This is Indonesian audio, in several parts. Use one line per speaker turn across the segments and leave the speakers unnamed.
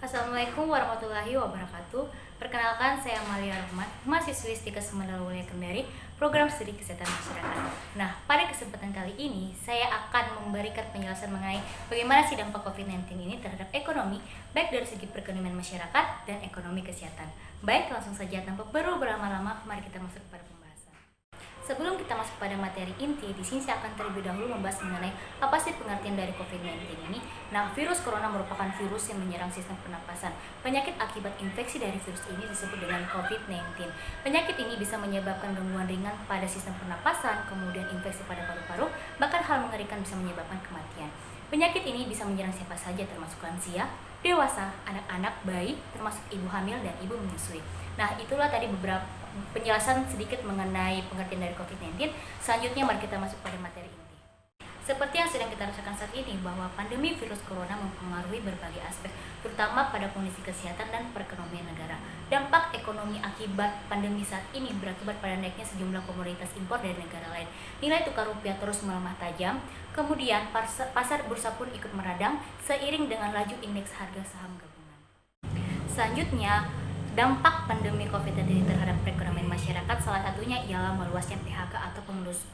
Assalamualaikum warahmatullahi wabarakatuh. Perkenalkan, saya Amalia Rahmat, mahasiswi Stika Sumedang Wilayah Kendari, program studi kesehatan masyarakat. Nah, pada kesempatan kali ini, saya akan memberikan penjelasan mengenai bagaimana sih dampak COVID-19 ini terhadap ekonomi, baik dari segi perekonomian masyarakat dan ekonomi kesehatan. Baik, langsung saja tanpa perlu berlama-lama, mari kita masuk pada pembahasan. Sebelum kita masuk pada materi inti, di sini saya akan terlebih dahulu membahas mengenai apa sih pengertian dari COVID-19 ini. Nah, virus corona merupakan virus yang menyerang sistem pernapasan. Penyakit akibat infeksi dari virus ini disebut dengan COVID-19. Penyakit ini bisa menyebabkan gangguan ringan pada sistem pernapasan, kemudian infeksi pada paru-paru, bahkan hal mengerikan bisa menyebabkan kematian. Penyakit ini bisa menyerang siapa saja termasuk lansia, dewasa, anak-anak, bayi, termasuk ibu hamil dan ibu menyusui. Nah, itulah tadi beberapa penjelasan sedikit mengenai pengertian dari COVID-19. Selanjutnya mari kita masuk pada materi inti. Seperti yang sedang kita rasakan saat ini, bahwa pandemi virus corona mempengaruhi berbagai aspek, terutama pada kondisi kesehatan dan perekonomian negara. Dampak ekonomi akibat pandemi saat ini berakibat pada naiknya sejumlah komoditas impor dari negara lain. Nilai tukar rupiah terus melemah tajam, kemudian pasar bursa pun ikut meradang seiring dengan laju indeks harga saham gabungan. Selanjutnya, dampak pandemi COVID-19 terhadap perekonomian masyarakat salah satunya ialah meluasnya PHK atau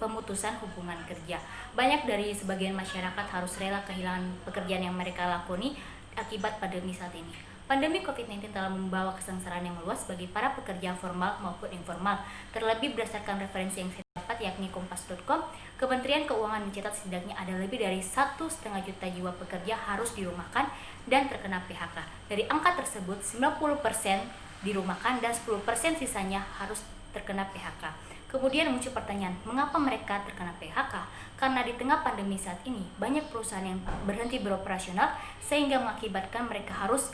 pemutusan hubungan kerja. Banyak dari sebagian masyarakat harus rela kehilangan pekerjaan yang mereka lakoni akibat pandemi saat ini. Pandemi COVID-19 telah membawa kesengsaraan yang meluas bagi para pekerja formal maupun informal. Terlebih berdasarkan referensi yang saya dapat yakni kompas.com, Kementerian Keuangan mencatat setidaknya ada lebih dari 1,5 juta jiwa pekerja harus dirumahkan dan terkena PHK. Dari angka tersebut, 90% dirumahkan dan 10% sisanya harus terkena PHK. Kemudian muncul pertanyaan, mengapa mereka terkena PHK? Karena di tengah pandemi saat ini, banyak perusahaan yang berhenti beroperasional sehingga mengakibatkan mereka harus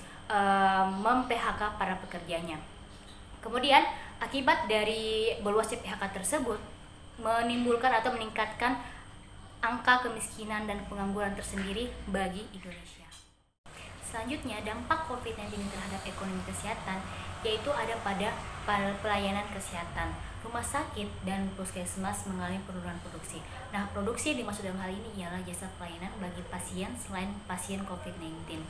mem-PHK para pekerjanya. Kemudian, akibat dari meluasnya PHK tersebut menimbulkan atau meningkatkan angka kemiskinan dan pengangguran tersendiri bagi Indonesia. Selanjutnya, dampak COVID-19 terhadap ekonomi kesehatan yaitu ada pada pelayanan kesehatan. Rumah sakit dan puskesmas mengalami penurunan produksi. Nah, produksi yang dimaksud dalam hal ini ialah jasa pelayanan bagi pasien selain pasien COVID-19.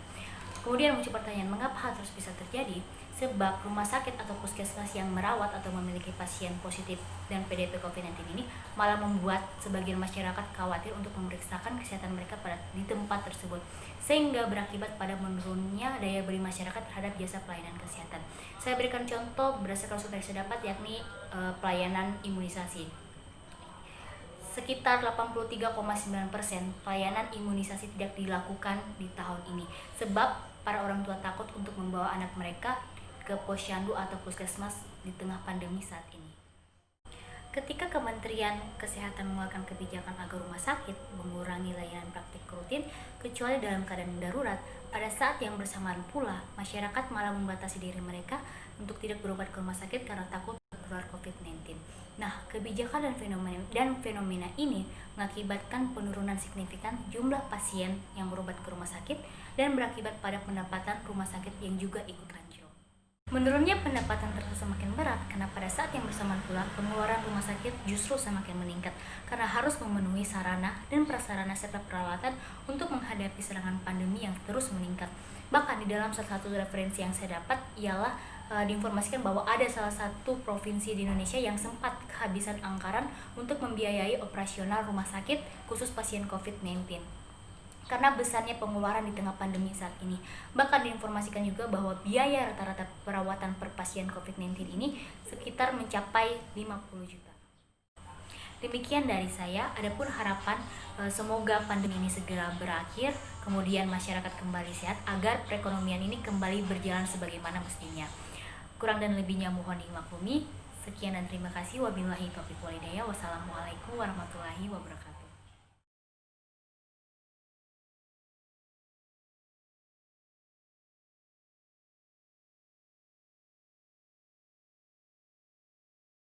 Kemudian muncul pertanyaan, mengapa hal tersebut bisa terjadi? Sebab rumah sakit atau puskesmas yang merawat atau memiliki pasien positif dan PDP COVID-19 ini malah membuat sebagian masyarakat khawatir untuk memeriksakan kesehatan mereka di tempat tersebut, sehingga berakibat pada menurunnya daya beli masyarakat terhadap jasa pelayanan kesehatan. Saya berikan contoh berdasarkan sumber yang saya dapat yakni pelayanan imunisasi. Sekitar 83,9% pelayanan imunisasi tidak dilakukan di tahun ini sebab para orang tua takut untuk membawa anak mereka ke posyandu atau puskesmas di tengah pandemi saat ini. Ketika Kementerian Kesehatan mengeluarkan kebijakan agar rumah sakit mengurangi layanan praktik rutin kecuali dalam keadaan darurat, pada saat yang bersamaan pula masyarakat malah membatasi diri mereka untuk tidak berobat ke rumah sakit karena takut tertular COVID-19. Nah, kebijakan dan fenomena ini mengakibatkan penurunan signifikan jumlah pasien yang berobat ke rumah sakit dan berakibat pada pendapatan rumah sakit yang juga ikut anjlok. Menurunnya pendapatan terasa semakin berat karena pada saat yang bersamaan pula pengeluaran rumah sakit justru semakin meningkat karena harus memenuhi sarana dan prasarana serta peralatan untuk menghadapi serangan pandemi yang terus meningkat. Bahkan di dalam salah satu referensi yang saya dapat ialah diinformasikan bahwa ada salah satu provinsi di Indonesia yang sempat kehabisan anggaran untuk membiayai operasional rumah sakit khusus pasien COVID-19 karena besarnya pengeluaran di tengah pandemi saat ini. Bahkan diinformasikan juga bahwa biaya rata-rata perawatan per pasien COVID-19 ini sekitar mencapai 50 juta. Demikian dari saya, adapun harapan semoga pandemi ini segera berakhir, kemudian masyarakat kembali sehat agar perekonomian ini kembali berjalan sebagaimana mestinya. Kurang dan lebihnya mohon dimaklumi. Sekian dan terima kasih. Wabillahi taufiq walhidayah. Wassalamualaikum warahmatullahi wabarakatuh.